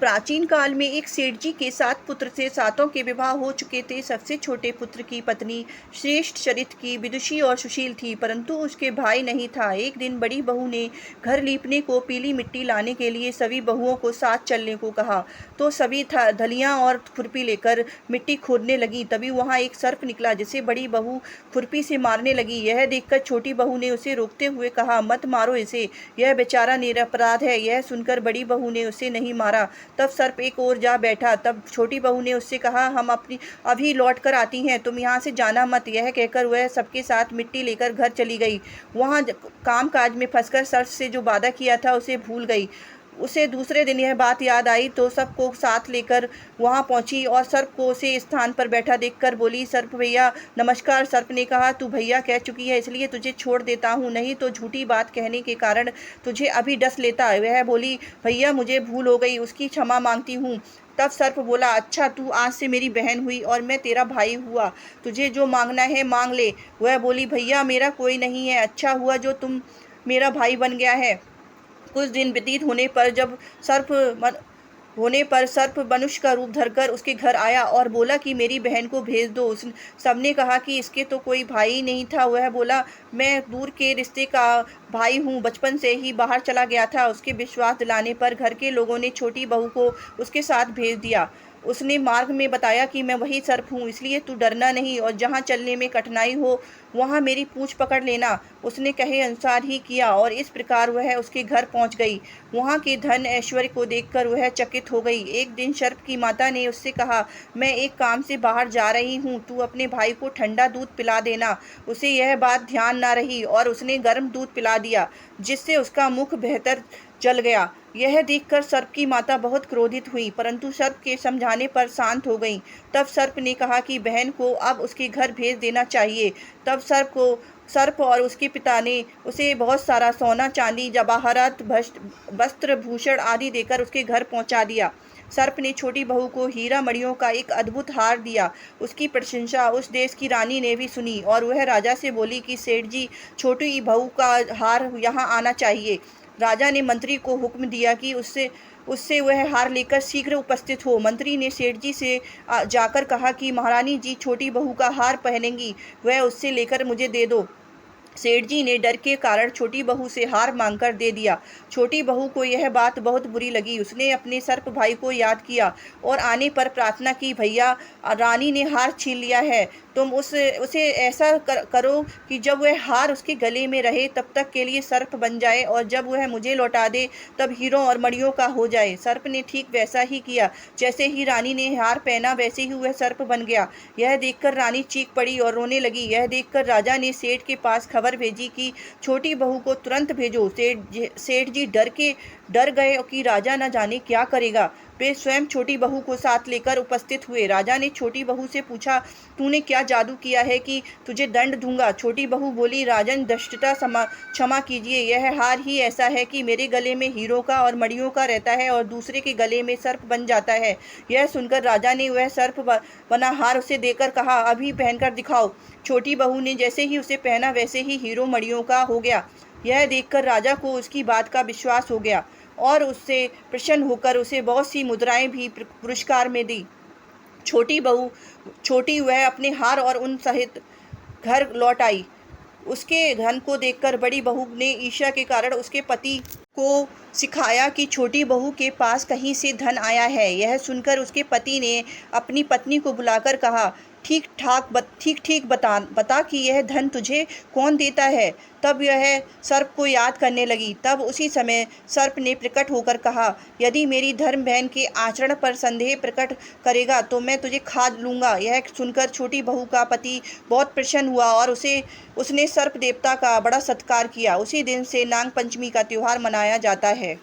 प्राचीन काल में एक सेठ जी के 7 पुत्र थे। सातों के विवाह हो चुके थे। सबसे छोटे पुत्र की पत्नी श्रेष्ठ चरित्र की, विदुषी और सुशील थी, परंतु उसके भाई नहीं था। एक दिन बड़ी बहू ने घर लीपने को पीली मिट्टी लाने के लिए सभी बहुओं को साथ चलने को कहा, तो सभी धलियां और खुरपी लेकर मिट्टी खोदने लगी। तभी वहां एक सर्प निकला, जिसे बड़ी बहू खुरपी से मारने लगी। यह देखकर छोटी बहू ने उसे रोकते हुए कहा, मत मारो इसे, यह बेचारा निरपराध है। यह सुनकर बड़ी बहू ने उसे नहीं मारा। तब सर्प एक ओर जा बैठा। तब छोटी बहू ने उससे कहा, हम अभी लौट कर आती हैं, तुम यहाँ से जाना मत। यह कहकर वह सबके साथ मिट्टी लेकर घर चली गई। वहाँ काम काज में फंसकर सर्प से जो वादा किया था उसे भूल गई। उसे दूसरे दिन यह बात याद आई तो सबको साथ लेकर वहां पहुंची और सर्प को उसे स्थान पर बैठा देखकर बोली, सर्प भैया नमस्कार। सर्प ने कहा, तू भैया कह चुकी है इसलिए तुझे छोड़ देता हूं, नहीं तो झूठी बात कहने के कारण तुझे अभी डस लेता। वह बोली, भैया मुझे भूल हो गई, उसकी क्षमा मांगती हूँ। तब सर्प बोला, अच्छा तू आज से मेरी बहन हुई और मैं तेरा भाई हुआ, तुझे जो मांगना है मांग ले। वह बोली, भैया मेरा कोई नहीं है, अच्छा हुआ जो तुम मेरा भाई बन गया है। कुछ दिन व्यतीत होने पर सर्प मनुष्य का रूप धरकर उसके घर आया और बोला कि मेरी बहन को भेज दो। सबने कहा कि इसके तो कोई भाई ही नहीं था। वह बोला, मैं दूर के रिश्ते का भाई हूँ, बचपन से ही बाहर चला गया था। उसके विश्वास दिलाने पर घर के लोगों ने छोटी बहू को उसके साथ भेज दिया। उसने मार्ग में बताया कि मैं वही सर्प हूँ, इसलिए तू डरना नहीं और जहाँ चलने में कठिनाई हो वहाँ मेरी पूँछ पकड़ लेना। उसने कहे अनुसार ही किया और इस प्रकार वह उसके घर पहुँच गई। वहाँ के धन ऐश्वर्य को देखकर वह चकित हो गई। एक दिन सर्प की माता ने उससे कहा, मैं एक काम से बाहर जा रही हूँ, तू अपने भाई को ठंडा दूध पिला देना। उसे यह बात ध्यान न रही और उसने गर्म दूध पिला दिया, जिससे उसका मुख बेहतर जल गया। यह देखकर सर्प की माता बहुत क्रोधित हुई, परंतु सर्प के समझाने पर शांत हो गई। तब सर्प ने कहा कि बहन को अब उसके घर भेज देना चाहिए। तब सर्प और उसके पिता ने उसे बहुत सारा सोना, चांदी, जवाहरात, वस्त्र, भूषण आदि देकर उसके घर पहुंचा दिया। सर्प ने छोटी बहू को हीरा मणियों का एक अद्भुत हार दिया। उसकी प्रशंसा उस देश की रानी ने भी सुनी और वह राजा से बोली कि सेठ जी, छोटी बहू का हार यहाँ आना चाहिए। राजा ने मंत्री को हुक्म दिया कि उससे वह हार लेकर शीघ्र उपस्थित हो। मंत्री ने सेठ जी से जाकर कहा कि महारानी जी छोटी बहू का हार पहनेंगी, वह उससे लेकर मुझे दे दो। सेठ जी ने डर के कारण छोटी बहू से हार मांगकर दे दिया। छोटी बहू को यह बात बहुत बुरी लगी। उसने अपने सर्प भाई को याद किया और आने पर प्रार्थना की, भैया रानी ने हार छीन लिया है, तुम उसे ऐसा करो कि जब वह हार उसके गले में रहे तब तक के लिए सर्प बन जाए और जब वह मुझे लौटा दे तब हीरों और मणियों का हो जाए। सर्प ने ठीक वैसा ही किया। जैसे ही रानी ने हार पहना वैसे ही वह सर्प बन गया। यह देखकर रानी चीख पड़ी और रोने लगी। यह देखकर राजा ने सेठ के पास खबर भेजी कि छोटी बहू को तुरंत भेजो। सेठ जी डर गए कि राजा न जाने क्या करेगा। वे स्वयं छोटी बहू को साथ लेकर उपस्थित हुए। राजा ने छोटी बहू से पूछा, तूने क्या जादू किया है कि तुझे दंड दूंगा। छोटी बहू बोली, राजन दृष्टता क्षमा कीजिए, यह हार ही ऐसा है कि मेरे गले में हीरों का और मणियों का रहता है और दूसरे के गले में सर्प बन जाता है। यह सुनकर राजा ने वह सर्प बना हार उसे देकर कहा, अभी पहनकर दिखाओ। छोटी बहू ने जैसे ही उसे पहना वैसे ही हीरो मणियों का हो गया। यह देखकर राजा को उसकी बात का विश्वास हो गया और उससे प्रसन्न होकर उसे बहुत सी मुद्राएं भी पुरस्कार में दी। छोटी वह अपने हार और उन सहित घर लौट आई। उसके धन को देखकर बड़ी बहू ने ईर्ष्या के कारण उसके पति को सिखाया कि छोटी बहू के पास कहीं से धन आया है। यह सुनकर उसके पति ने अपनी पत्नी को बुलाकर कहा, ठीक ठीक बता कि यह धन तुझे कौन देता है। तब यह सर्प को याद करने लगी। तब उसी समय सर्प ने प्रकट होकर कहा, यदि मेरी धर्म बहन के आचरण पर संदेह प्रकट करेगा तो मैं तुझे खा लूँगा। यह सुनकर छोटी बहू का पति बहुत प्रसन्न हुआ और उसने सर्प देवता का बड़ा सत्कार किया। उसी दिन से नाग पंचमी का त्यौहार मनाया जाता है।